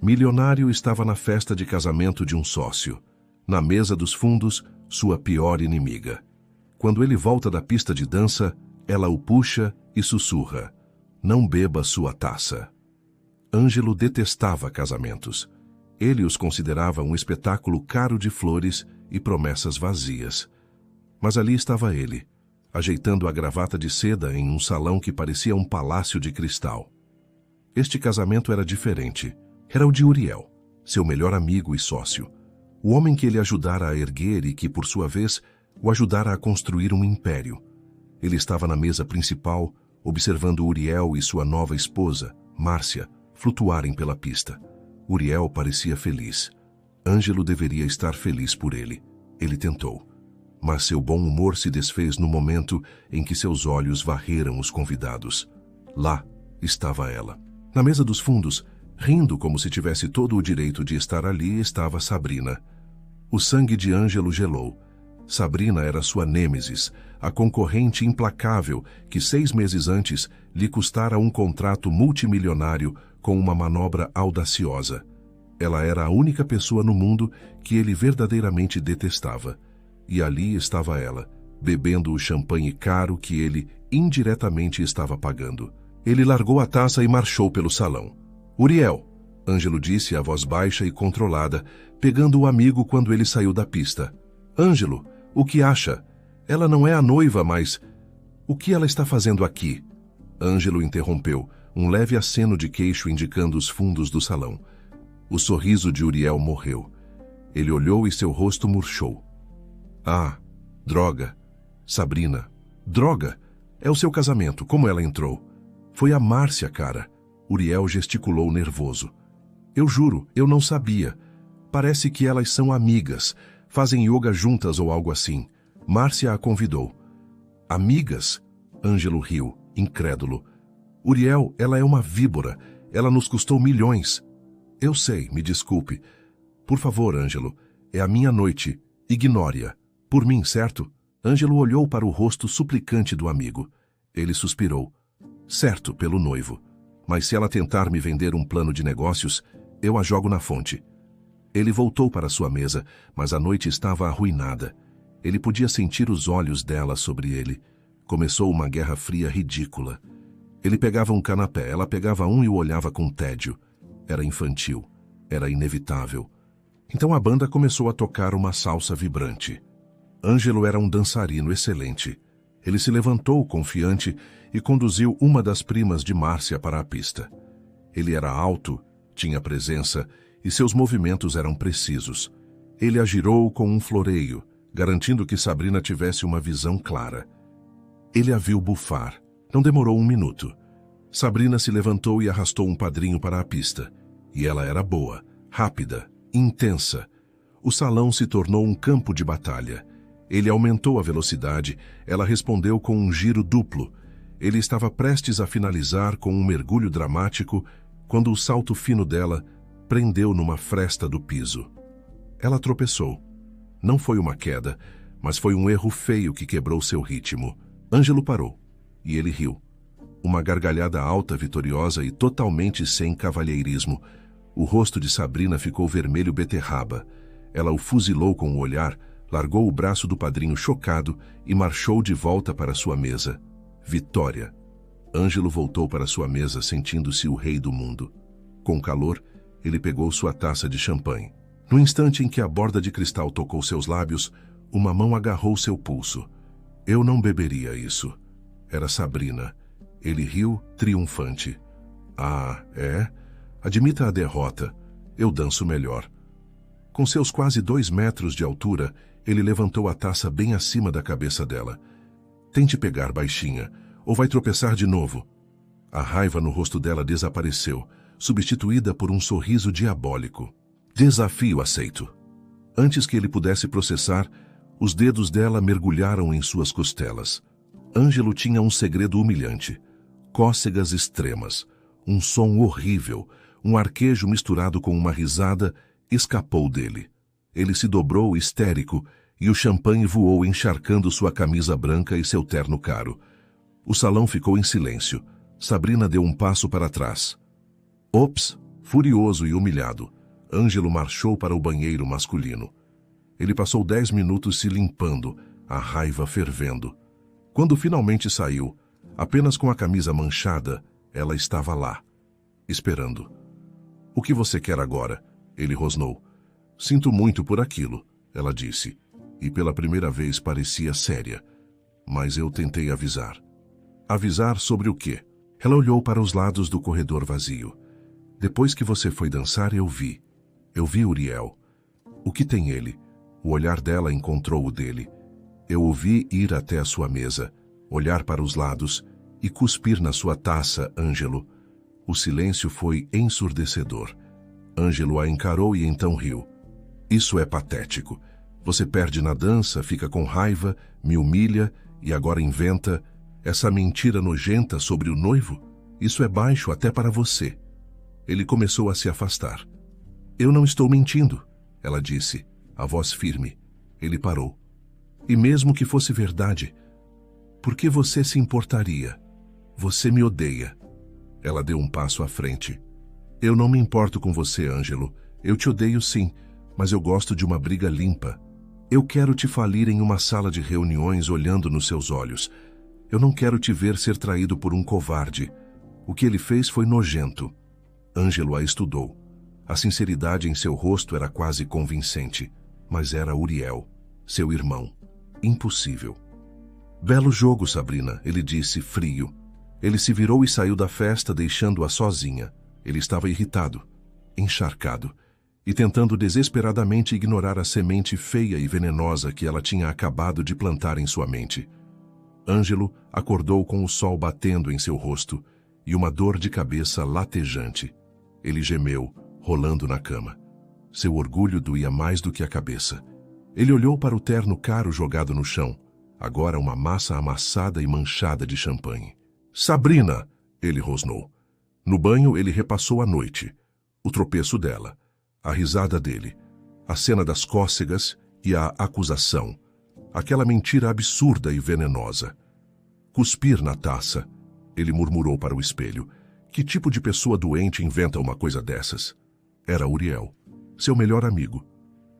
Milionário estava na festa de casamento de um sócio. Na mesa dos fundos, sua pior inimiga. Quando ele volta da pista de dança, ela o puxa e sussurra: "Não beba sua taça." Ângelo detestava casamentos. Ele os considerava um espetáculo caro de flores e promessas vazias. Mas ali estava ele, ajeitando a gravata de seda em um salão que parecia um palácio de cristal. Este casamento era diferente. Era o de Uriel, seu melhor amigo e sócio. O homem que ele ajudara a erguer e que, por sua vez, o ajudara a construir um império. Ele estava na mesa principal, observando Uriel e sua nova esposa, Márcia, flutuarem pela pista. Uriel parecia feliz. Ângelo deveria estar feliz por ele. Ele tentou. Mas seu bom humor se desfez no momento em que seus olhos varreram os convidados. Lá estava ela. Na mesa dos fundos, rindo como se tivesse todo o direito de estar ali, estava Sabrina. O sangue de Ângelo gelou. Sabrina era sua nêmesis, a concorrente implacável que 6 meses antes lhe custara um contrato multimilionário com uma manobra audaciosa. Ela era a única pessoa no mundo que ele verdadeiramente detestava. E ali estava ela, bebendo o champanhe caro que ele indiretamente estava pagando. Ele largou a taça e marchou pelo salão. "Uriel", Ângelo disse a voz baixa e controlada, pegando o amigo quando ele saiu da pista. "Ângelo, o que acha? Ela não é a noiva, mas... o que ela está fazendo aqui?" Ângelo interrompeu, um leve aceno de queixo indicando os fundos do salão. O sorriso de Uriel morreu. Ele olhou e seu rosto murchou. "Ah, droga. Sabrina. Droga. É o seu casamento. Como ela entrou?" "Foi a Márcia, cara." Uriel gesticulou nervoso. "Eu juro, eu não sabia. Parece que elas são amigas. Fazem yoga juntas ou algo assim. Márcia a convidou." "Amigas?" Ângelo riu, incrédulo. "Uriel, ela é uma víbora. Ela nos custou milhões." "Eu sei, me desculpe. Por favor, Ângelo, é a minha noite. Ignore-a. Por mim, certo?" Ângelo olhou para o rosto suplicante do amigo. Ele suspirou. "Certo, pelo noivo. Mas se ela tentar me vender um plano de negócios, eu a jogo na fonte." Ele voltou para sua mesa, mas a noite estava arruinada. Ele podia sentir os olhos dela sobre ele. Começou uma guerra fria ridícula. Ele pegava um canapé, ela pegava um e o olhava com tédio. Era infantil. Era inevitável. Então a banda começou a tocar uma salsa vibrante. Ângelo era um dançarino excelente. Ele se levantou confiante e conduziu uma das primas de Márcia para a pista. Ele era alto, tinha presença e seus movimentos eram precisos. Ele a girou com um floreio, garantindo que Sabrina tivesse uma visão clara. Ele a viu bufar. Não demorou 1 minuto. Sabrina se levantou e arrastou um padrinho para a pista. E ela era boa, rápida, intensa. O salão se tornou um campo de batalha. Ele aumentou a velocidade, ela respondeu com um giro duplo. Ele estava prestes a finalizar com um mergulho dramático quando o salto fino dela prendeu numa fresta do piso. Ela tropeçou. Não foi uma queda, mas foi um erro feio que quebrou seu ritmo. Ângelo parou, e ele riu. Uma gargalhada alta, vitoriosa e totalmente sem cavalheirismo. O rosto de Sabrina ficou vermelho beterraba. Ela o fuzilou com o olhar, largou o braço do padrinho chocado e marchou de volta para sua mesa. Vitória. Ângelo voltou para sua mesa sentindo-se o rei do mundo. Com calor, ele pegou sua taça de champanhe. No instante em que a borda de cristal tocou seus lábios, uma mão agarrou seu pulso. "Eu não beberia isso." Era Sabrina. Ele riu, triunfante. "Ah, é? Admita a derrota. Eu danço melhor." Com seus quase 2 metros de altura, ele levantou a taça bem acima da cabeça dela. "Tente pegar, baixinha, ou vai tropeçar de novo." A raiva no rosto dela desapareceu, substituída por um sorriso diabólico. "Desafio aceito." Antes que ele pudesse processar, os dedos dela mergulharam em suas costelas. Ângelo tinha um segredo humilhante. Cócegas extremas, um som horrível, um arquejo misturado com uma risada, escapou dele. Ele se dobrou histérico e o champanhe voou encharcando sua camisa branca e seu terno caro. O salão ficou em silêncio. Sabrina deu um passo para trás. "Ops, Furioso e humilhado, Ângelo marchou para o banheiro masculino. Ele passou 10 minutos se limpando, a raiva fervendo. Quando finalmente saiu, apenas com a camisa manchada, ela estava lá, esperando. "O que você quer agora?" Ele rosnou. "Sinto muito por aquilo", ela disse, e pela primeira vez parecia séria. "Mas eu tentei avisar." "Avisar sobre o quê?" Ela olhou para os lados do corredor vazio. "Depois que você foi dançar, eu vi. Eu vi Uriel. O que tem ele?" O olhar dela encontrou o dele. "Eu o vi ir até a sua mesa, olhar para os lados e cuspir na sua taça, Ângelo." O silêncio foi ensurdecedor. Ângelo a encarou e então riu. "Isso é patético. Você perde na dança, fica com raiva, me humilha e agora inventa essa mentira nojenta sobre o noivo? Isso é baixo até para você." Ele começou a se afastar. "Eu não estou mentindo", ela disse, a voz firme. Ele parou. "E mesmo que fosse verdade, por que você se importaria? Você me odeia." Ela deu um passo à frente. "Eu não me importo com você, Ângelo. Eu te odeio sim, mas eu gosto de uma briga limpa. Eu quero te falir em uma sala de reuniões olhando nos seus olhos. Eu não quero te ver ser traído por um covarde. O que ele fez foi nojento." Ângelo a estudou. A sinceridade em seu rosto era quase convincente. Mas era Uriel, seu irmão. Impossível. "Belo jogo, Sabrina", ele disse, frio. Ele se virou e saiu da festa, deixando-a sozinha. Ele estava irritado, encharcado, e tentando desesperadamente ignorar a semente feia e venenosa que ela tinha acabado de plantar em sua mente. Ângelo acordou com o sol batendo em seu rosto e uma dor de cabeça latejante. Ele gemeu, rolando na cama. Seu orgulho doía mais do que a cabeça. Ele olhou para o terno caro jogado no chão, agora uma massa amassada e manchada de champanhe. "Sabrina!" ele rosnou. No banho, ele repassou a noite. O tropeço dela, a risada dele, a cena das cócegas e a acusação. Aquela mentira absurda e venenosa. Cuspir na taça. Ele murmurou para o espelho. Que tipo de pessoa doente inventa uma coisa dessas? Era Uriel, seu melhor amigo.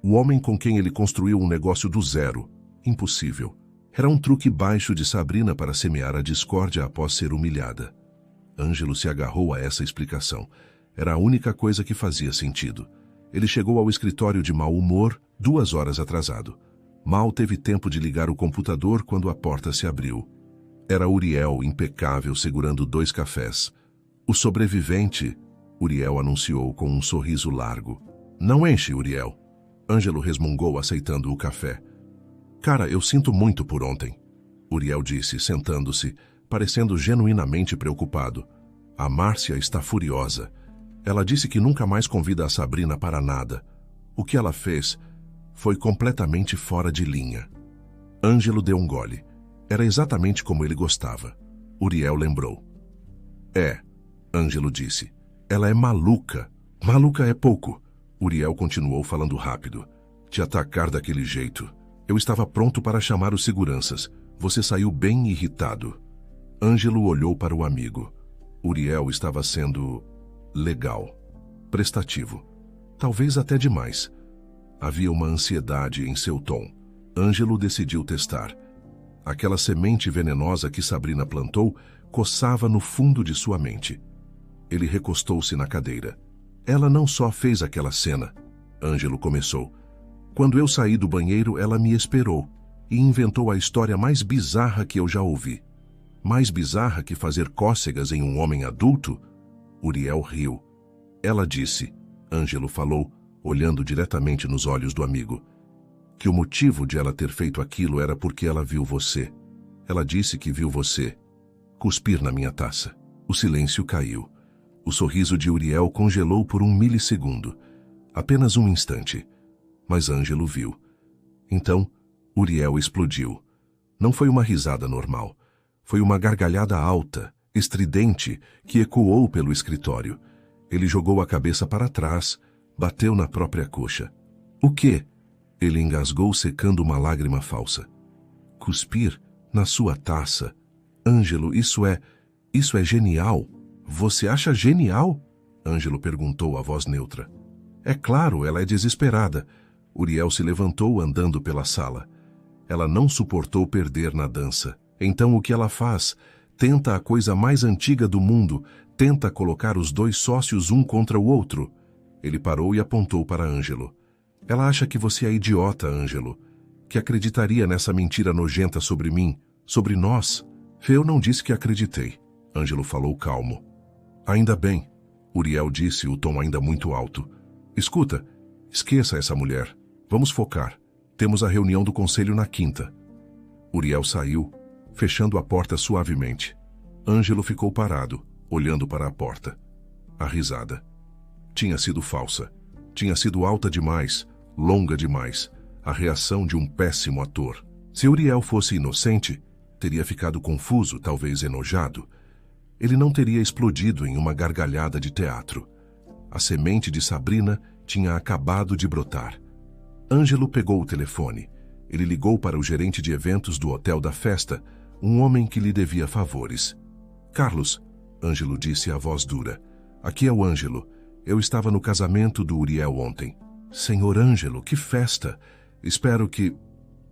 O homem com quem ele construiu um negócio do zero. Impossível. Era um truque baixo de Sabrina para semear a discórdia após ser humilhada. Ângelo se agarrou a essa explicação. Era a única coisa que fazia sentido. Ele chegou ao escritório de mau humor, 2 horas atrasado. Mal teve tempo de ligar o computador quando a porta se abriu. Era Uriel, impecável, segurando 2 cafés. "O sobrevivente", Uriel anunciou com um sorriso largo. "Não enche, Uriel." Ângelo resmungou, aceitando o café. "Cara, eu sinto muito por ontem", Uriel disse, sentando-se, parecendo genuinamente preocupado. "A Márcia está furiosa. Ela disse que nunca mais convida a Sabrina para nada. O que ela fez foi completamente fora de linha." Ângelo deu um gole. Era exatamente como ele gostava. Uriel lembrou. "É", Ângelo disse. "Ela é maluca." "Maluca é pouco." Uriel continuou falando rápido. "Te atacar daquele jeito. Eu estava pronto para chamar os seguranças. Você saiu bem irritado." Ângelo olhou para o amigo. Uriel estava sendo legal, prestativo. Talvez até demais. Havia uma ansiedade em seu tom. Ângelo decidiu testar. Aquela semente venenosa que Sabrina plantou coçava no fundo de sua mente. Ele recostou-se na cadeira. "Ela não só fez aquela cena", Ângelo começou. "Quando eu saí do banheiro, ela me esperou e inventou a história mais bizarra que eu já ouvi." "Mais bizarra que fazer cócegas em um homem adulto?" Uriel riu. "Ela disse", Ângelo falou, olhando diretamente nos olhos do amigo, "que o motivo de ela ter feito aquilo era porque ela viu você. Ela disse que viu você cuspir na minha taça." O silêncio caiu. O sorriso de Uriel congelou por 1 milissegundo. Apenas um instante. Mas Ângelo viu. Então, Uriel explodiu. Não foi uma risada normal. Foi uma gargalhada alta, estridente, que ecoou pelo escritório. Ele jogou a cabeça para trás, bateu na própria coxa. "O quê?" Ele engasgou, secando uma lágrima falsa. "Cuspir na sua taça. Ângelo, isso é genial." "Você acha genial?" Ângelo perguntou a voz neutra. É claro, ela é desesperada. Uriel se levantou andando pela sala. Ela não suportou perder na dança. Então o que ela faz? Tenta a coisa mais antiga do mundo, tenta colocar os dois sócios um contra o outro. Ele parou e apontou para Ângelo. Ela acha que você é idiota, Ângelo, que acreditaria nessa mentira nojenta sobre mim, sobre nós. Eu não disse que acreditei. Ângelo falou calmo. Ainda bem, Uriel disse, o tom ainda muito alto. Escuta, esqueça essa mulher. Vamos focar. Temos a reunião do conselho na quinta. Uriel saiu, fechando a porta suavemente. Ângelo ficou parado, olhando para a porta. A risada. Tinha sido falsa. Tinha sido alta demais, longa demais. A reação de um péssimo ator. Se Uriel fosse inocente, teria ficado confuso, talvez enojado. Ele não teria explodido em uma gargalhada de teatro. A semente de Sabrina tinha acabado de brotar. Ângelo pegou o telefone. Ele ligou para o gerente de eventos do hotel da festa, um homem que lhe devia favores. Carlos, Ângelo disse a voz dura. Aqui é o Ângelo. Eu estava no casamento do Uriel ontem. Senhor Ângelo, que festa! Espero que...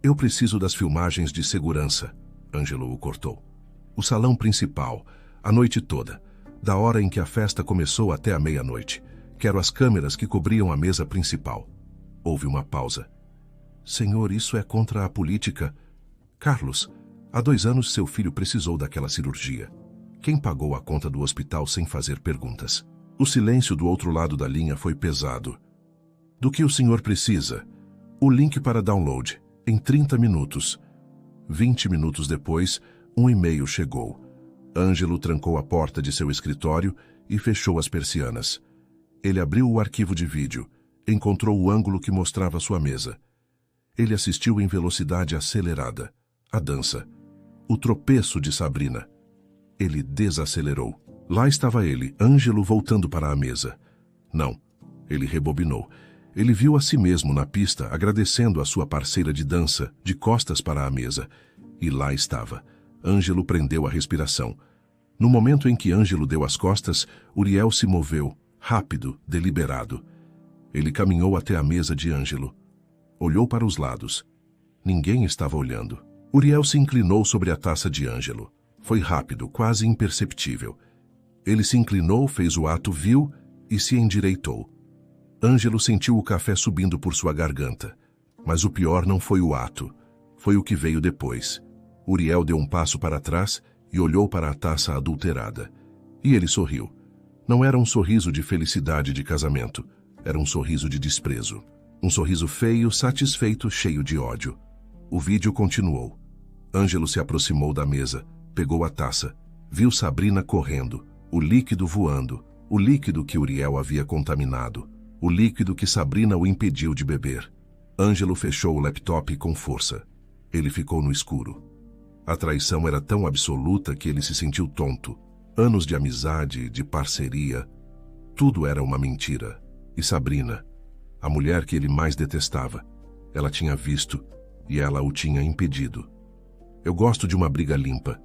Eu preciso das filmagens de segurança. Ângelo o cortou. O salão principal, a noite toda, da hora em que a festa começou até a meia-noite. Quero as câmeras que cobriam a mesa principal. Houve uma pausa. Senhor, isso é contra a política. Carlos, há 2 anos seu filho precisou daquela cirurgia. Quem pagou a conta do hospital sem fazer perguntas? O silêncio do outro lado da linha foi pesado. Do que o senhor precisa? O link para download, em 30 minutos. 20 minutos depois, um e-mail chegou. Ângelo trancou a porta de seu escritório e fechou as persianas. Ele abriu o arquivo de vídeo, encontrou o ângulo que mostrava sua mesa. Ele assistiu em velocidade acelerada. A dança. O tropeço de Sabrina. Ele desacelerou. Lá estava ele, Ângelo, voltando para a mesa. Não. Ele rebobinou. Ele viu a si mesmo na pista, agradecendo a sua parceira de dança, de costas para a mesa. E lá estava. Ângelo prendeu a respiração. No momento em que Ângelo deu as costas, Uriel se moveu, rápido, deliberado. Ele caminhou até a mesa de Ângelo. Olhou para os lados. Ninguém estava olhando. Uriel se inclinou sobre a taça de Ângelo. Foi rápido, quase imperceptível. Ele se inclinou, fez o ato, viu e se endireitou. Ângelo sentiu o café subindo por sua garganta. Mas o pior não foi o ato. Foi o que veio depois. Uriel deu um passo para trás e olhou para a taça adulterada. E ele sorriu. Não era um sorriso de felicidade de casamento. Era um sorriso de desprezo. Um sorriso feio, satisfeito, cheio de ódio. O vídeo continuou. Ângelo se aproximou da mesa, pegou a taça, viu Sabrina correndo, o líquido voando, o líquido que Uriel havia contaminado, o líquido que Sabrina o impediu de beber. Ângelo fechou o laptop com força. Ele ficou no escuro. A traição era tão absoluta que ele se sentiu tonto. Anos de amizade, de parceria, tudo era uma mentira. E Sabrina, a mulher que ele mais detestava, ela tinha visto e ela o tinha impedido. Eu gosto de uma briga limpa.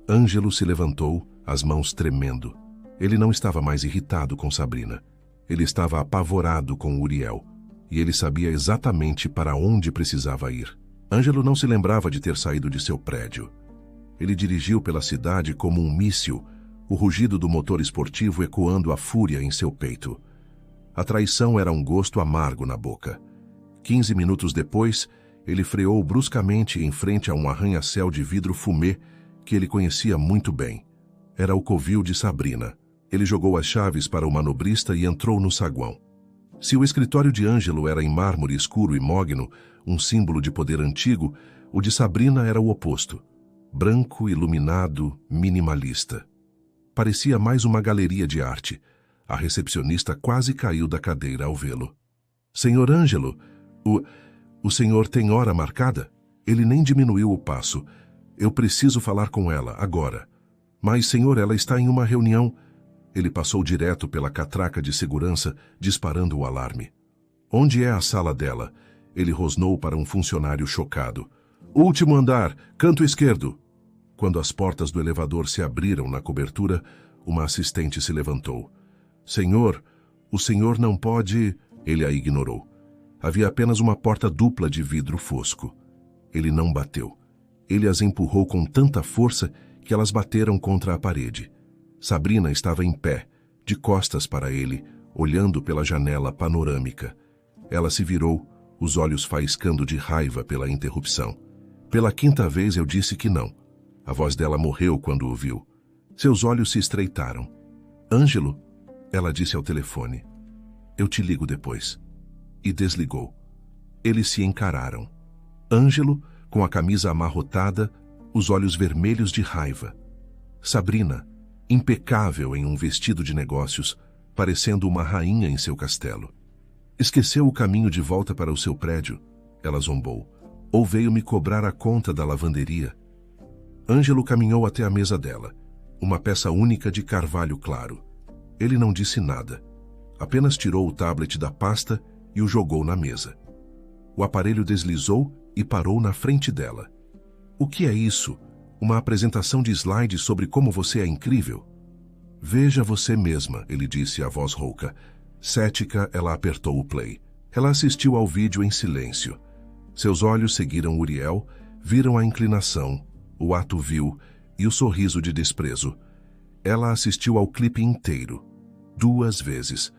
Ângelo se levantou, as mãos tremendo. Ele não estava mais irritado com Sabrina. Ele estava apavorado com Uriel. E ele sabia exatamente para onde precisava ir. Ângelo não se lembrava de ter saído de seu prédio. Ele dirigiu pela cidade como um míssil, o rugido do motor esportivo ecoando a fúria em seu peito. A traição era um gosto amargo na boca. 15 minutos depois, ele freou bruscamente em frente a um arranha-céu de vidro fumê que ele conhecia muito bem. Era o covil de Sabrina. Ele jogou as chaves para o manobrista e entrou no saguão. Se o escritório de Ângelo era em mármore escuro e mogno, um símbolo de poder antigo, o de Sabrina era o oposto. Branco, iluminado, minimalista. Parecia mais uma galeria de arte. A recepcionista quase caiu da cadeira ao vê-lo. Senhor Ângelo, o senhor tem hora marcada? Ele nem diminuiu o passo. Eu preciso falar com ela, agora. Mas, senhor, ela está em uma reunião. Ele passou direto pela catraca de segurança, disparando o alarme. Onde é a sala dela? Ele rosnou para um funcionário chocado. Último andar, canto esquerdo. Quando as portas do elevador se abriram na cobertura, uma assistente se levantou. Senhor, o senhor não pode... Ele a ignorou. Havia apenas uma porta dupla de vidro fosco. Ele não bateu. Ele as empurrou com tanta força que elas bateram contra a parede. Sabrina estava em pé, de costas para ele, olhando pela janela panorâmica. Ela se virou, os olhos faiscando de raiva pela interrupção. Pela quinta vez eu disse que não. A voz dela morreu quando o viu. Seus olhos se estreitaram. Ângelo, ela disse ao telefone. Eu te ligo depois. E desligou. Eles se encararam. Ângelo, com a camisa amarrotada, os olhos vermelhos de raiva. Sabrina, impecável em um vestido de negócios, parecendo uma rainha em seu castelo. Esqueceu o caminho de volta para o seu prédio? Ela zombou. Ou veio me cobrar a conta da lavanderia? Ângelo caminhou até a mesa dela, uma peça única de carvalho claro. Ele não disse nada. Apenas tirou o tablet da pasta e o jogou na mesa. O aparelho deslizou e parou na frente dela. O que é isso? Uma apresentação de slides sobre como você é incrível? Veja você mesma, ele disse, a voz rouca. Cética, ela apertou o play. Ela assistiu ao vídeo em silêncio. Seus olhos seguiram Uriel, viram a inclinação, o ato vil e o sorriso de desprezo. Ela assistiu ao clipe inteiro, 2 vezes.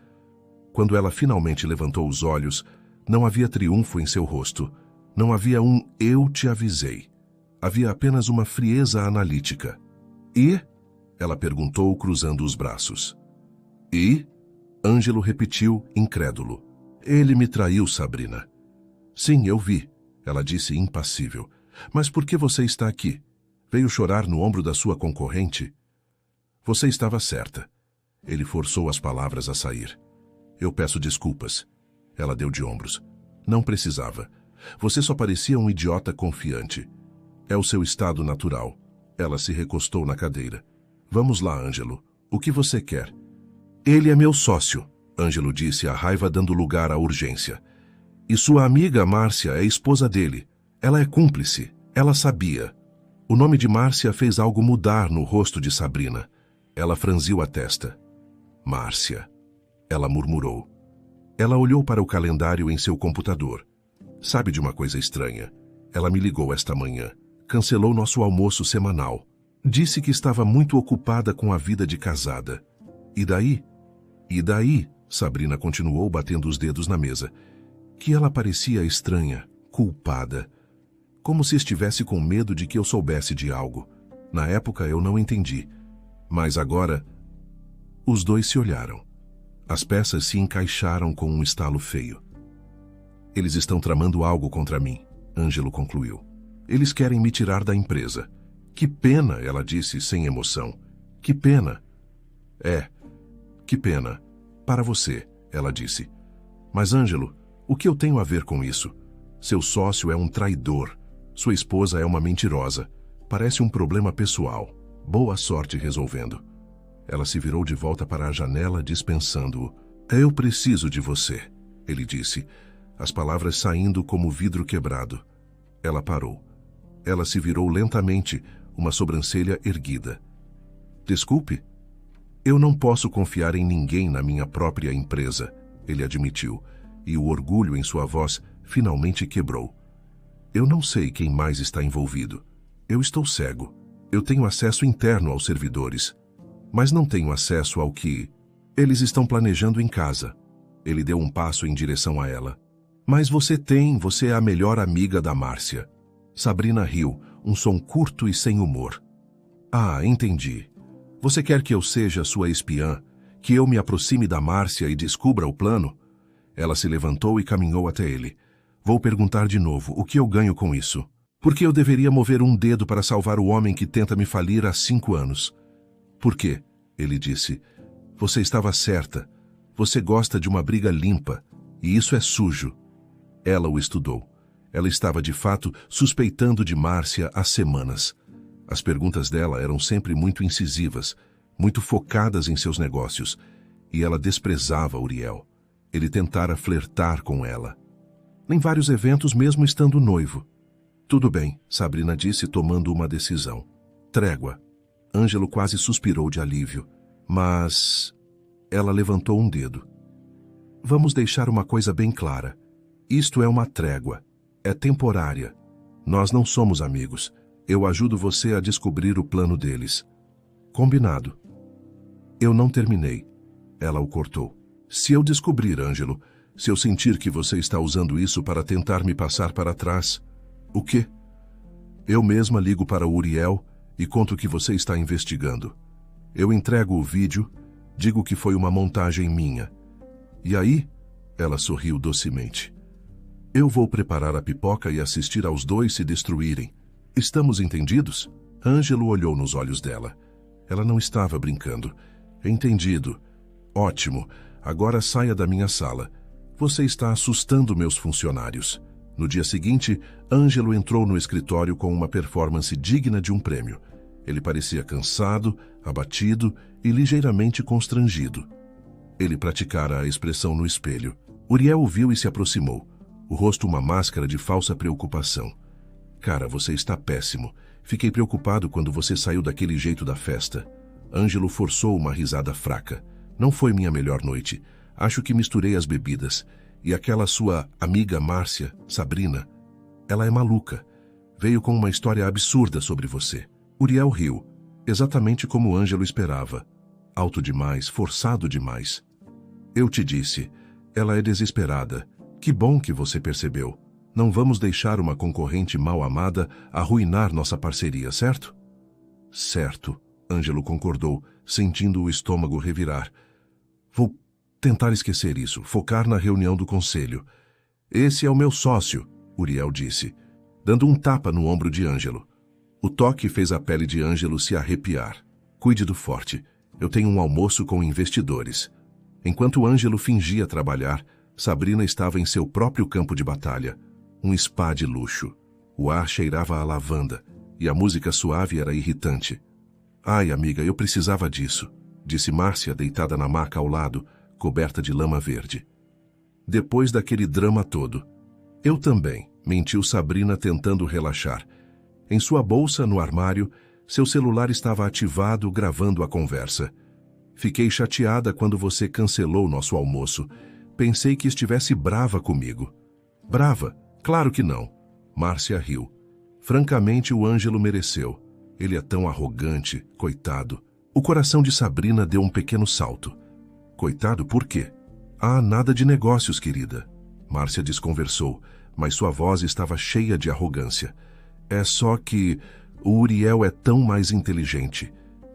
Quando ela finalmente levantou os olhos, não havia triunfo em seu rosto. Não havia um "eu te avisei". Havia apenas uma frieza analítica. E? Ela perguntou, cruzando os braços. E? Ângelo repetiu, incrédulo. Ele me traiu, Sabrina. Sim, eu vi, ela disse impassível. Mas por que você está aqui? Veio chorar no ombro da sua concorrente? Você estava certa. Ele forçou as palavras a sair. Eu peço desculpas. Ela deu de ombros. Não precisava. Você só parecia um idiota confiante. É o seu estado natural. Ela se recostou na cadeira. Vamos lá, Ângelo. O que você quer? Ele é meu sócio, Ângelo disse, a raiva dando lugar à urgência. E sua amiga Márcia é esposa dele. Ela é cúmplice. Ela sabia. O nome de Márcia fez algo mudar no rosto de Sabrina. Ela franziu a testa. Márcia. Ela murmurou. Ela olhou para o calendário em seu computador. Sabe de uma coisa estranha? Ela me ligou esta manhã. Cancelou nosso almoço semanal. Disse que estava muito ocupada com a vida de casada. E daí? E daí? Sabrina continuou batendo os dedos na mesa. Que ela parecia estranha, culpada. Como se estivesse com medo de que eu soubesse de algo. Na época eu não entendi. Mas agora... Os dois se olharam. As peças se encaixaram com um estalo feio. Eles estão tramando algo contra mim, Ângelo concluiu. Eles querem me tirar da empresa. Que pena, ela disse sem emoção. Que pena. É, que pena. Para você, ela disse. Mas, Ângelo, o que eu tenho a ver com isso? Seu sócio é um traidor. Sua esposa é uma mentirosa. Parece um problema pessoal. Boa sorte resolvendo. Ela se virou de volta para a janela, dispensando-o. Eu preciso de você, ele disse, as palavras saindo como vidro quebrado. Ela parou. Ela se virou lentamente, uma sobrancelha erguida. Desculpe? Eu não posso confiar em ninguém na minha própria empresa, ele admitiu, e o orgulho em sua voz finalmente quebrou. Eu não sei quem mais está envolvido. Eu estou cego. Eu tenho acesso interno aos servidores, mas não tenho acesso ao que eles estão planejando em casa. Ele deu um passo em direção a ela. Mas você é a melhor amiga da Márcia. Sabrina riu, um som curto e sem humor. Ah, entendi. Você quer que eu seja sua espiã, que eu me aproxime da Márcia e descubra o plano? Ela se levantou e caminhou até ele. Vou perguntar de novo, o que eu ganho com isso? Por que eu deveria mover um dedo para salvar o homem que tenta me falir há 5 anos? Por quê? Ele disse. Você estava certa. Você gosta de uma briga limpa, e isso é sujo. Ela o estudou. Ela estava, de fato, suspeitando de Márcia há semanas. As perguntas dela eram sempre muito incisivas, muito focadas em seus negócios, e ela desprezava Uriel. Ele tentara flertar com ela. Em vários eventos, mesmo estando noivo. Tudo bem, Sabrina disse, tomando uma decisão. Trégua. Ângelo quase suspirou de alívio. Mas... Ela levantou um dedo. Vamos deixar uma coisa bem clara. Isto é uma trégua. É temporária. Nós não somos amigos. Eu ajudo você a descobrir o plano deles. Combinado. Eu não terminei. Ela o cortou. Se eu descobrir, Ângelo, se eu sentir que você está usando isso para tentar me passar para trás... O quê? Eu mesma ligo para o Uriel e conto que você está investigando. Eu entrego o vídeo, digo que foi uma montagem minha. E aí, ela sorriu docemente. Eu vou preparar a pipoca e assistir aos dois se destruírem. Estamos entendidos? Ângelo olhou nos olhos dela. Ela não estava brincando. Entendido. Ótimo. Agora saia da minha sala. Você está assustando meus funcionários. No dia seguinte, Ângelo entrou no escritório com uma performance digna de um prêmio. Ele parecia cansado, abatido e ligeiramente constrangido. Ele praticara a expressão no espelho. Uriel o viu e se aproximou. O rosto uma máscara de falsa preocupação. Cara, você está péssimo. Fiquei preocupado quando você saiu daquele jeito da festa. Ângelo forçou uma risada fraca. Não foi minha melhor noite. Acho que misturei as bebidas. E aquela sua amiga Márcia, Sabrina, ela é maluca. Veio com uma história absurda sobre você. Uriel riu, exatamente como Ângelo esperava. Alto demais, forçado demais. Eu te disse, ela é desesperada. Que bom que você percebeu. Não vamos deixar uma concorrente mal amada arruinar nossa parceria, certo? Certo, Ângelo concordou, sentindo o estômago revirar. Vou tentar esquecer isso, focar na reunião do conselho. Esse é o meu sócio, Uriel disse, dando um tapa no ombro de Ângelo. O toque fez a pele de Ângelo se arrepiar. Cuide do forte. Eu tenho um almoço com investidores. Enquanto Ângelo fingia trabalhar, Sabrina estava em seu próprio campo de batalha. Um spa de luxo. O ar cheirava a lavanda, e a música suave era irritante. Ai, amiga, eu precisava disso, disse Márcia, deitada na maca ao lado, coberta de lama verde. Depois daquele drama todo. Eu também, mentiu Sabrina tentando relaxar. Em sua bolsa, no armário, seu celular estava ativado, gravando a conversa. Fiquei chateada quando você cancelou nosso almoço. Pensei que estivesse brava comigo. Brava? Claro que não. Márcia riu. Francamente, o Ângelo mereceu. Ele é tão arrogante, coitado. O coração de Sabrina deu um pequeno salto. Coitado, por quê? Ah, nada de negócios, querida. Márcia desconversou, mas sua voz estava cheia de arrogância. É só que o Uriel é tão mais inteligente.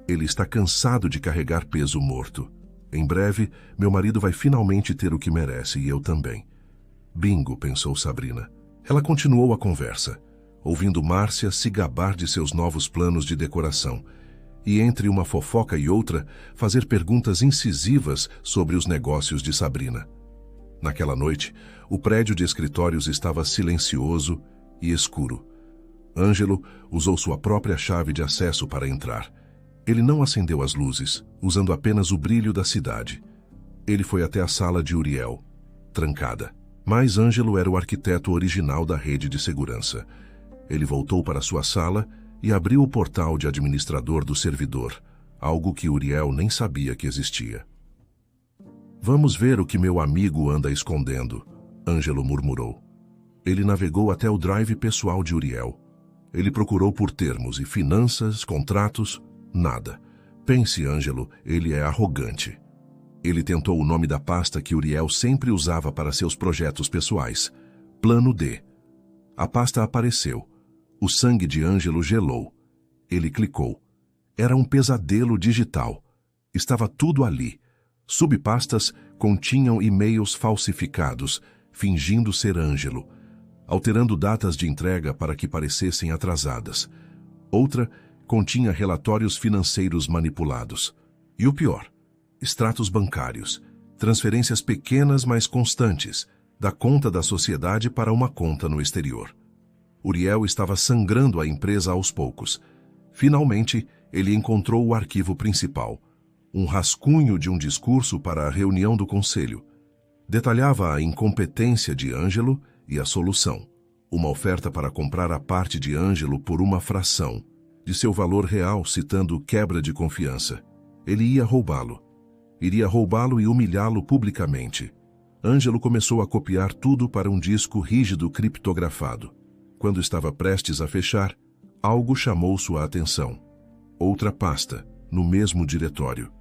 Ele está cansado de carregar peso morto. Em breve, meu marido vai finalmente ter o que merece, e eu também. Bingo, pensou Sabrina. Ela continuou a conversa, ouvindo Márcia se gabar de seus novos planos de decoração, e entre uma fofoca e outra, fazer perguntas incisivas sobre os negócios de Sabrina. Naquela noite, o prédio de escritórios estava silencioso e escuro. Ângelo usou sua própria chave de acesso para entrar. Ele não acendeu as luzes, usando apenas o brilho da cidade. Ele foi até a sala de Uriel, trancada. Mas Ângelo era o arquiteto original da rede de segurança. Ele voltou para sua sala e abriu o portal de administrador do servidor, algo que Uriel nem sabia que existia. Vamos ver o que meu amigo anda escondendo, Ângelo murmurou. Ele navegou até o drive pessoal de Uriel. Ele procurou por termos e finanças, contratos, nada. Pense, Ângelo, ele é arrogante. Ele tentou o nome da pasta que Uriel sempre usava para seus projetos pessoais, Plano D. A pasta apareceu. O sangue de Ângelo gelou. Ele clicou. Era um pesadelo digital. Estava tudo ali. Subpastas continham e-mails falsificados, fingindo ser Ângelo, alterando datas de entrega para que parecessem atrasadas. Outra continha relatórios financeiros manipulados. E o pior, extratos bancários, transferências pequenas mas constantes, da conta da sociedade para uma conta no exterior. Uriel estava sangrando a empresa aos poucos. Finalmente, ele encontrou o arquivo principal, um rascunho de um discurso para a reunião do conselho. Detalhava a incompetência de Ângelo e a solução, uma oferta para comprar a parte de Ângelo por uma fração de seu valor real, citando quebra de confiança. Ele ia roubá-lo. Iria roubá-lo e humilhá-lo publicamente. Ângelo começou a copiar tudo para um disco rígido criptografado. Quando estava prestes a fechar, algo chamou sua atenção. Outra pasta, no mesmo diretório.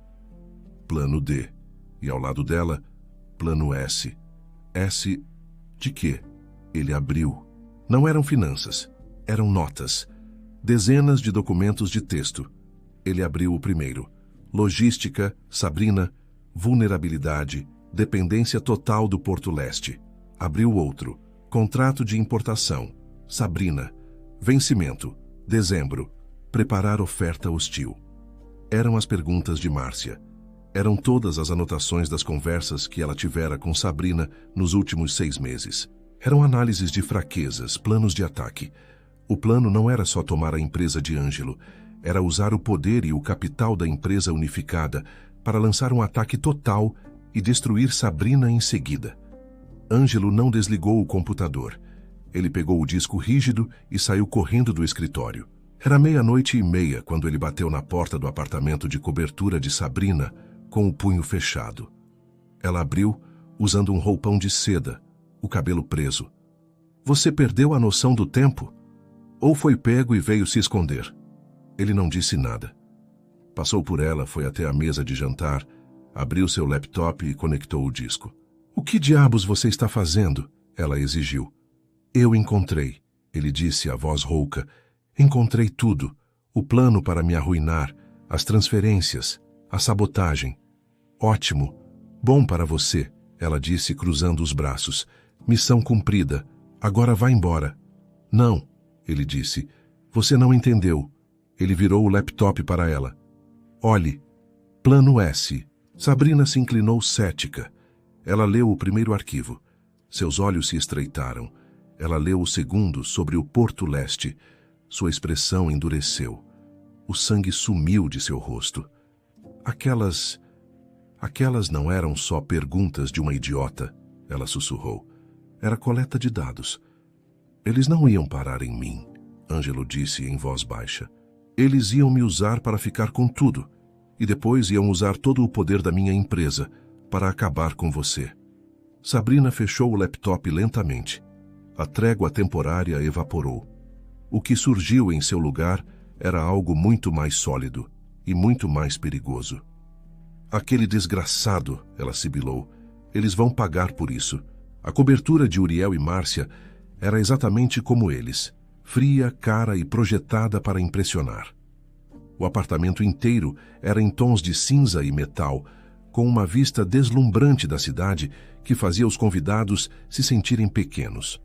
Plano D. E ao lado dela, plano S. S de quê? Ele abriu. Não eram finanças, eram notas. Dezenas de documentos de texto. Ele abriu o primeiro. Logística, Sabrina, vulnerabilidade, dependência total do Porto Leste. Abriu outro. Contrato de importação. Sabrina. Vencimento. Dezembro. Preparar oferta hostil. Eram as perguntas de Márcia. Eram todas as anotações das conversas que ela tivera com Sabrina nos últimos 6 meses. Eram análises de fraquezas, planos de ataque. O plano não era só tomar a empresa de Ângelo, era usar o poder e o capital da empresa unificada para lançar um ataque total e destruir Sabrina em seguida. Ângelo não desligou o computador. Ele pegou o disco rígido e saiu correndo do escritório. Era 00:30 quando ele bateu na porta do apartamento de cobertura de Sabrina com o punho fechado. Ela abriu, usando um roupão de seda, o cabelo preso. Você perdeu a noção do tempo? Ou foi pego e veio se esconder? Ele não disse nada. Passou por ela, foi até a mesa de jantar, abriu seu laptop e conectou o disco. O que diabos você está fazendo? Ela exigiu. Eu encontrei, ele disse, a voz rouca. Encontrei tudo. O plano para me arruinar, as transferências, a sabotagem. Ótimo. Bom para você, ela disse, cruzando os braços. Missão cumprida. Agora vá embora. Não, ele disse. Você não entendeu. Ele virou o laptop para ela. Olhe. Plano S. Sabrina se inclinou cética. Ela leu o primeiro arquivo. Seus olhos se estreitaram. Ela leu o segundo, sobre o Porto Leste. Sua expressão endureceu. O sangue sumiu de seu rosto. Aquelas não eram só perguntas de uma idiota, ela sussurrou. Era coleta de dados. Eles não iam parar em mim, Ângelo disse em voz baixa. Eles iam me usar para ficar com tudo, e depois iam usar todo o poder da minha empresa para acabar com você. Sabrina fechou o laptop lentamente. A trégua temporária evaporou. O que surgiu em seu lugar era algo muito mais sólido e muito mais perigoso. Aquele desgraçado, ela sibilou. Eles vão pagar por isso. A cobertura de Uriel e Márcia era exatamente como eles, fria, cara e projetada para impressionar. O apartamento inteiro era em tons de cinza e metal, com uma vista deslumbrante da cidade que fazia os convidados se sentirem pequenos.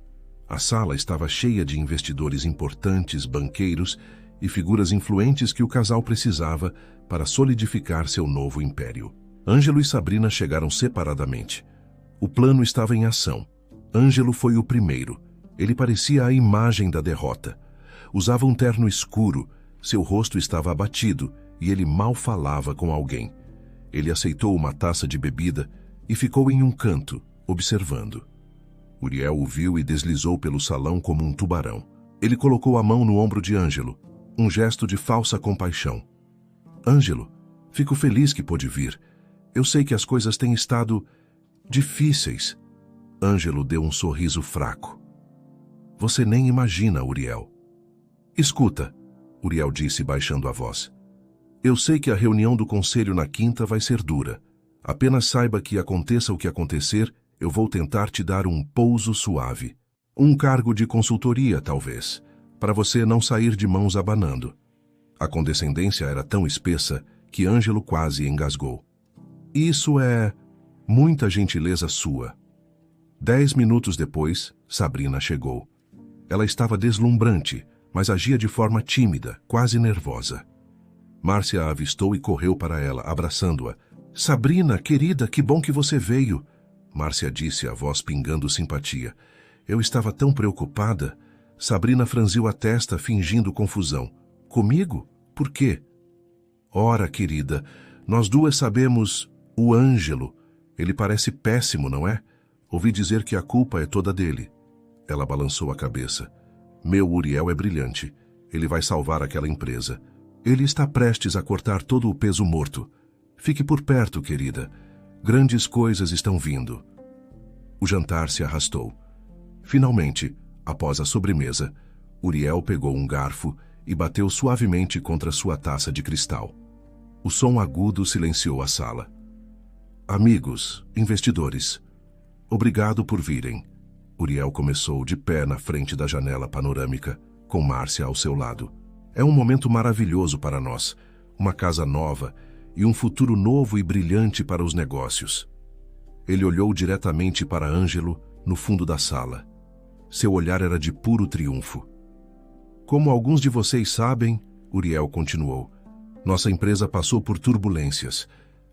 A sala estava cheia de investidores importantes, banqueiros e figuras influentes que o casal precisava para solidificar seu novo império. Ângelo e Sabrina chegaram separadamente. O plano estava em ação. Ângelo foi o primeiro. Ele parecia a imagem da derrota. Usava um terno escuro, seu rosto estava abatido e ele mal falava com alguém. Ele aceitou uma taça de bebida e ficou em um canto, observando. Uriel o viu e deslizou pelo salão como um tubarão. Ele colocou a mão no ombro de Ângelo, um gesto de falsa compaixão. Ângelo, fico feliz que pôde vir. Eu sei que as coisas têm estado difíceis. Ângelo deu um sorriso fraco. Você nem imagina, Uriel. Escuta, Uriel disse baixando a voz. Eu sei que a reunião do conselho na quinta vai ser dura. Apenas saiba que aconteça o que acontecer, eu vou tentar te dar um pouso suave. Um cargo de consultoria, talvez, para você não sair de mãos abanando. A condescendência era tão espessa que Ângelo quase engasgou. Isso é muita gentileza sua. 10 minutos depois, Sabrina chegou. Ela estava deslumbrante, mas agia de forma tímida, quase nervosa. Márcia a avistou e correu para ela, abraçando-a. Sabrina, querida, que bom que você veio. Márcia disse, a voz pingando simpatia. Eu estava tão preocupada. Sabrina franziu a testa, fingindo confusão. Comigo? Por quê? Ora, querida, nós duas sabemos o Ângelo. Ele parece péssimo, não é? Ouvi dizer que a culpa é toda dele. Ela balançou a cabeça. Meu Uriel é brilhante. Ele vai salvar aquela empresa. Ele está prestes a cortar todo o peso morto. Fique por perto, querida. Grandes coisas estão vindo. O jantar se arrastou. Finalmente, após a sobremesa, Uriel pegou um garfo e bateu suavemente contra sua taça de cristal. O som agudo silenciou a sala. Amigos, investidores, obrigado por virem. Uriel começou de pé na frente da janela panorâmica, com Márcia ao seu lado. É um momento maravilhoso para nós, uma casa nova e um futuro novo e brilhante para os negócios. Ele olhou diretamente para Ângelo no fundo da sala. Seu olhar era de puro triunfo. Como alguns de vocês sabem, Uriel continuou, nossa empresa passou por turbulências.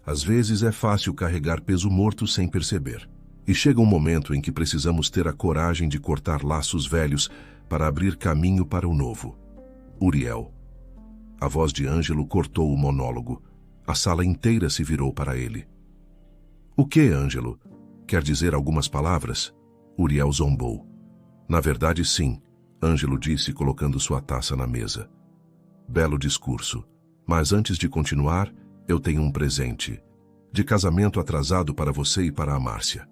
Às vezes é fácil carregar peso morto sem perceber. E chega um momento em que precisamos ter a coragem de cortar laços velhos para abrir caminho para o novo. Uriel. A voz de Ângelo cortou o monólogo. A sala inteira se virou para ele. O que, Ângelo? Quer dizer algumas palavras? Uriel zombou. Na verdade, sim, Ângelo disse, colocando sua taça na mesa. Belo discurso. Mas antes de continuar, eu tenho um presente. De casamento atrasado para você e para a Márcia.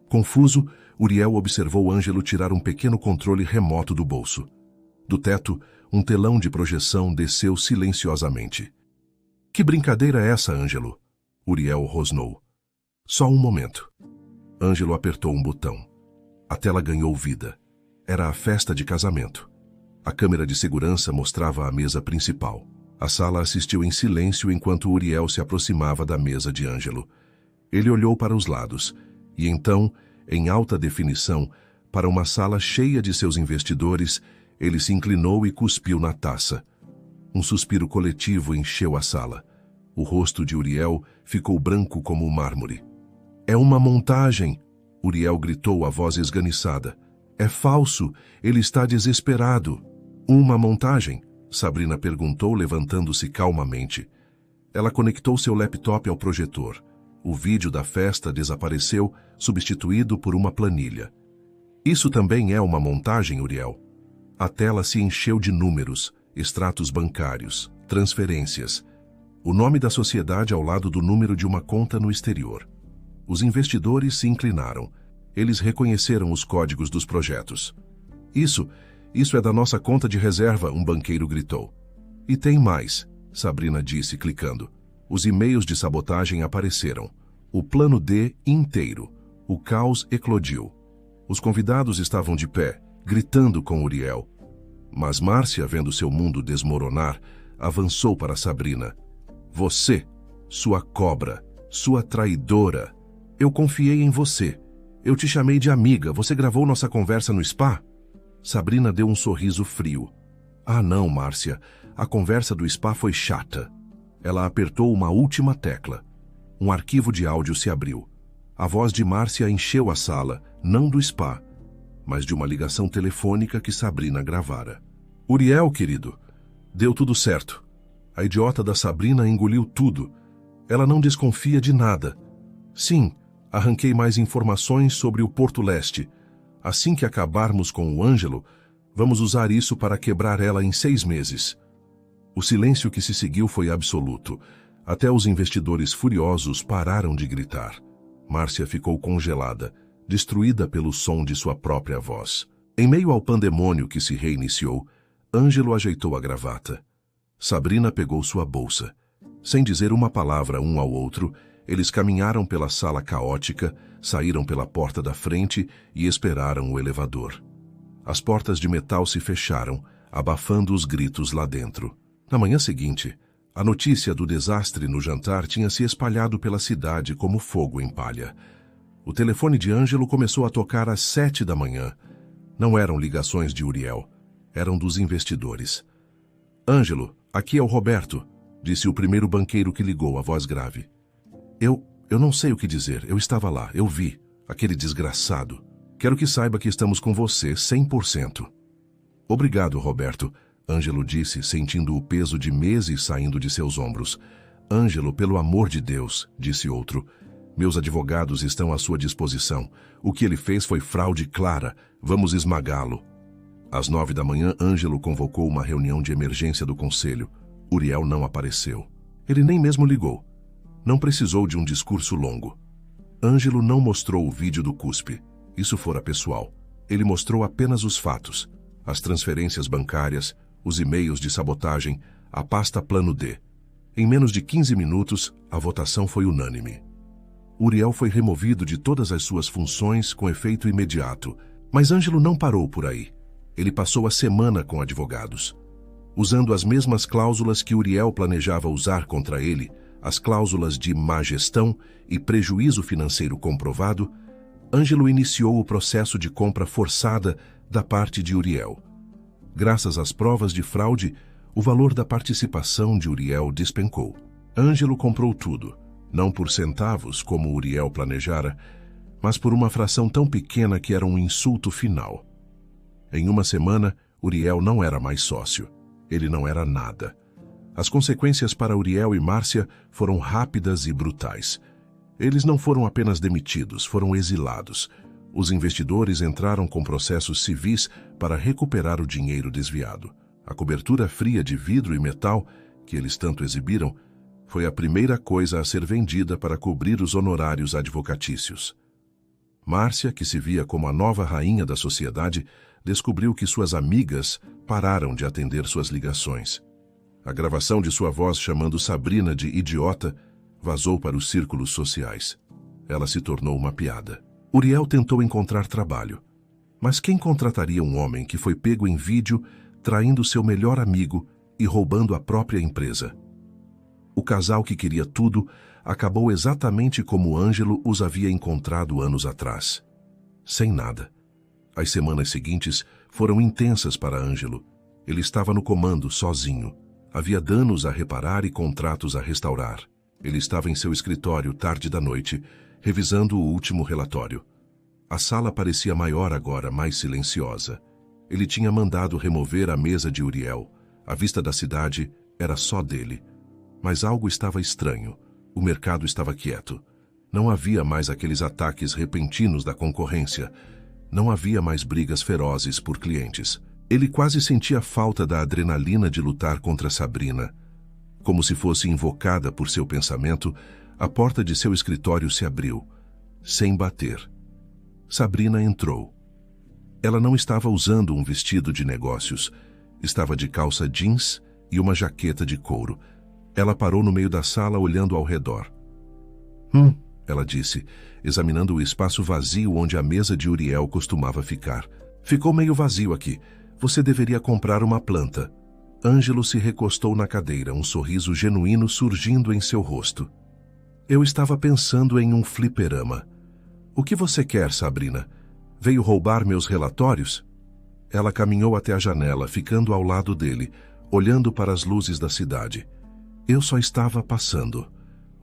Confuso, Uriel observou Ângelo tirar um pequeno controle remoto do bolso. Do teto, um telão de projeção desceu silenciosamente. Que brincadeira é essa, Ângelo? Uriel rosnou. Só um momento. Ângelo apertou um botão. A tela ganhou vida. Era a festa de casamento. A câmera de segurança mostrava a mesa principal. A sala assistiu em silêncio enquanto Uriel se aproximava da mesa de Ângelo. Ele olhou para os lados, e então, em alta definição, para uma sala cheia de seus investidores, ele se inclinou e cuspiu na taça. Um suspiro coletivo encheu a sala. O rosto de Uriel ficou branco como o mármore. É uma montagem! Uriel gritou a voz esganiçada. É falso! Ele está desesperado! Uma montagem? Sabrina perguntou, levantando-se calmamente. Ela conectou seu laptop ao projetor. O vídeo da festa desapareceu, substituído por uma planilha. Isso também é uma montagem, Uriel? A tela se encheu de números, extratos bancários, transferências. O nome da sociedade ao lado do número de uma conta no exterior. Os investidores se inclinaram. Eles reconheceram os códigos dos projetos. Isso é da nossa conta de reserva, um banqueiro gritou. E tem mais, Sabrina disse, clicando. Os e-mails de sabotagem apareceram. O plano D inteiro. O caos eclodiu. Os convidados estavam de pé, gritando com Uriel. Mas Márcia, vendo seu mundo desmoronar, avançou para Sabrina. Você, sua cobra, sua traidora. Eu confiei em você. Eu te chamei de amiga. Você gravou nossa conversa no spa? Sabrina deu um sorriso frio. Ah, não, Márcia. A conversa do spa foi chata. Ela apertou uma última tecla. Um arquivo de áudio se abriu. A voz de Márcia encheu a sala, não do spa, mas de uma ligação telefônica que Sabrina gravara. Uriel, querido, deu tudo certo. A idiota da Sabrina engoliu tudo. Ela não desconfia de nada. Sim, arranquei mais informações sobre o Porto Leste. Assim que acabarmos com o Ângelo, vamos usar isso para quebrar ela em 6 meses. O silêncio que se seguiu foi absoluto. Até os investidores furiosos pararam de gritar. Márcia ficou congelada, destruída pelo som de sua própria voz. Em meio ao pandemônio que se reiniciou, Ângelo ajeitou a gravata. Sabrina pegou sua bolsa. Sem dizer uma palavra um ao outro, eles caminharam pela sala caótica, saíram pela porta da frente e esperaram o elevador. As portas de metal se fecharam, abafando os gritos lá dentro. Na manhã seguinte, a notícia do desastre no jantar tinha se espalhado pela cidade como fogo em palha. O telefone de Ângelo começou a tocar às 7 da manhã. Não eram ligações de Uriel, eram dos investidores. Ângelo, aqui é o Roberto, disse o primeiro banqueiro que ligou, a voz grave. Eu não sei o que dizer, eu estava lá, eu vi, aquele desgraçado. Quero que saiba que estamos com você 100%. Obrigado, Roberto, Ângelo disse, sentindo o peso de meses saindo de seus ombros. Ângelo, pelo amor de Deus, disse outro. Meus advogados estão à sua disposição. O que ele fez foi fraude clara. Vamos esmagá-lo. Às 9 da manhã, Ângelo convocou uma reunião de emergência do conselho. Uriel não apareceu. Ele nem mesmo ligou. Não precisou de um discurso longo. Ângelo não mostrou o vídeo do cuspe. Isso fora pessoal. Ele mostrou apenas os fatos. As transferências bancárias, os e-mails de sabotagem, a pasta Plano D. Em menos de 15 minutos, a votação foi unânime. Uriel foi removido de todas as suas funções com efeito imediato. Mas Ângelo não parou por aí. Ele passou a semana com advogados. Usando as mesmas cláusulas que Uriel planejava usar contra ele, as cláusulas de má gestão e prejuízo financeiro comprovado, Ângelo iniciou o processo de compra forçada da parte de Uriel. Graças às provas de fraude, o valor da participação de Uriel despencou. Ângelo comprou tudo, não por centavos como Uriel planejara, mas por uma fração tão pequena que era um insulto final. Em uma semana, Uriel não era mais sócio. Ele não era nada. As consequências para Uriel e Márcia foram rápidas e brutais. Eles não foram apenas demitidos, foram exilados. Os investidores entraram com processos civis para recuperar o dinheiro desviado. A cobertura fria de vidro e metal, que eles tanto exibiram, foi a primeira coisa a ser vendida para cobrir os honorários advocatícios. Márcia, que se via como a nova rainha da sociedade, descobriu que suas amigas pararam de atender suas ligações. A gravação de sua voz chamando Sabrina de idiota vazou para os círculos sociais. Ela se tornou uma piada. Uriel tentou encontrar trabalho. Mas quem contrataria um homem que foi pego em vídeo traindo seu melhor amigo e roubando a própria empresa? O casal que queria tudo acabou exatamente como Ângelo os havia encontrado anos atrás. Sem nada. As semanas seguintes foram intensas para Ângelo. Ele estava no comando, sozinho. Havia danos a reparar e contratos a restaurar. Ele estava em seu escritório tarde da noite, revisando o último relatório. A sala parecia maior agora, mais silenciosa. Ele tinha mandado remover a mesa de Uriel. A vista da cidade era só dele. Mas algo estava estranho. O mercado estava quieto. Não havia mais aqueles ataques repentinos da concorrência. Não havia mais brigas ferozes por clientes. Ele quase sentia falta da adrenalina de lutar contra Sabrina. Como se fosse invocada por seu pensamento, a porta de seu escritório se abriu, sem bater. Sabrina entrou. Ela não estava usando um vestido de negócios. Estava de calça jeans e uma jaqueta de couro. Ela parou no meio da sala olhando ao redor. Ela disse, examinando o espaço vazio onde a mesa de Uriel costumava ficar. Ficou meio vazio aqui. Você deveria comprar uma planta. Ângelo se recostou na cadeira, um sorriso genuíno surgindo em seu rosto. Eu estava pensando em um fliperama. O que você quer, Sabrina? Veio roubar meus relatórios? Ela caminhou até a janela, ficando ao lado dele, olhando para as luzes da cidade. Eu só estava passando.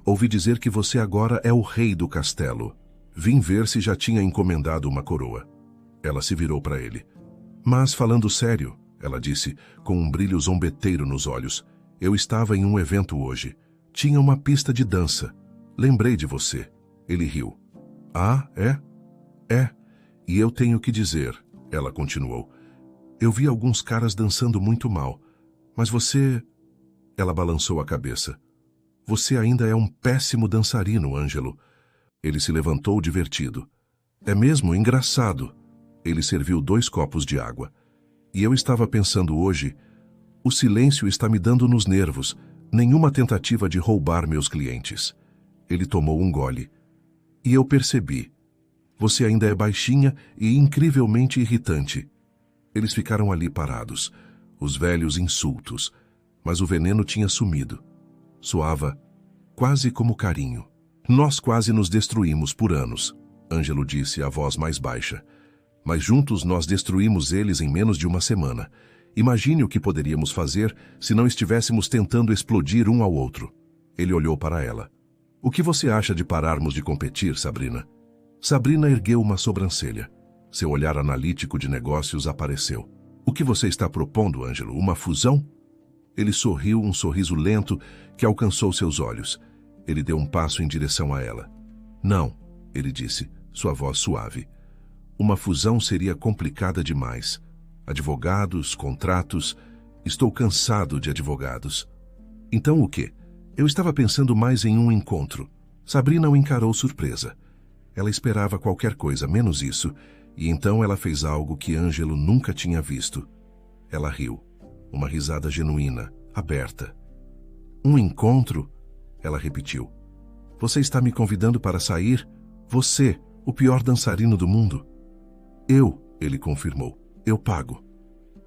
Ouvi dizer que você agora é o rei do castelo. Vim ver se já tinha encomendado uma coroa. Ela se virou para ele. Mas, falando sério, ela disse, com um brilho zombeteiro nos olhos, eu estava em um evento hoje. Tinha uma pista de dança. Lembrei de você. Ele riu. Ah, é? É. E eu tenho que dizer, ela continuou. Eu vi alguns caras dançando muito mal. Mas você... Ela balançou a cabeça. Você ainda é um péssimo dançarino, Ângelo. Ele se levantou divertido. É mesmo engraçado. Ele serviu 2 copos de água. E eu estava pensando hoje, o silêncio está me dando nos nervos, nenhuma tentativa de roubar meus clientes. Ele tomou um gole. E eu percebi. Você ainda é baixinha e incrivelmente irritante. Eles ficaram ali parados, os velhos insultos, mas o veneno tinha sumido. Soava quase como carinho. Nós quase nos destruímos por anos, Ângelo disse, a voz mais baixa. Mas juntos nós destruímos eles em menos de uma semana. Imagine o que poderíamos fazer se não estivéssemos tentando explodir um ao outro. Ele olhou para ela. O que você acha de pararmos de competir, Sabrina? Sabrina ergueu uma sobrancelha. Seu olhar analítico de negócios apareceu. O que você está propondo, Ângelo? Uma fusão? Ele sorriu, um sorriso lento que alcançou seus olhos. Ele deu um passo em direção a ela. Não, ele disse, sua voz suave. Uma fusão seria complicada demais. Advogados, contratos... Estou cansado de advogados. Então o quê? Eu estava pensando mais em um encontro. Sabrina o encarou surpresa. Ela esperava qualquer coisa, menos isso, e então ela fez algo que Ângelo nunca tinha visto. Ela riu. Uma risada genuína, aberta. Um encontro? Ela repetiu. Você está me convidando para sair? Você, o pior dançarino do mundo? Ele confirmou. Eu pago.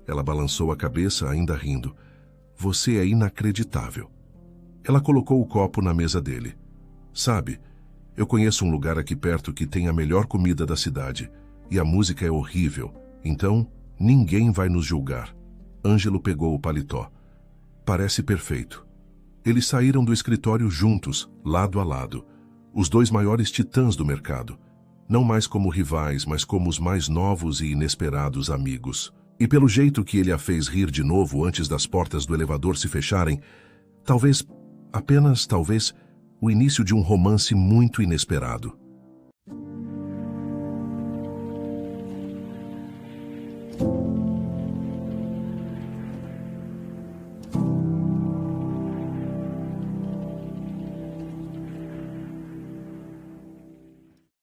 Ela balançou a cabeça, ainda rindo. Você é inacreditável. Ela colocou o copo na mesa dele. Sabe, eu conheço um lugar aqui perto que tem a melhor comida da cidade, e a música é horrível, então ninguém vai nos julgar. Ângelo pegou o paletó. Parece perfeito. Eles saíram do escritório juntos, lado a lado. Os dois maiores titãs do mercado. Não mais como rivais, mas como os mais novos e inesperados amigos. E pelo jeito que ele a fez rir de novo antes das portas do elevador se fecharem, talvez, apenas talvez, o início de um romance muito inesperado.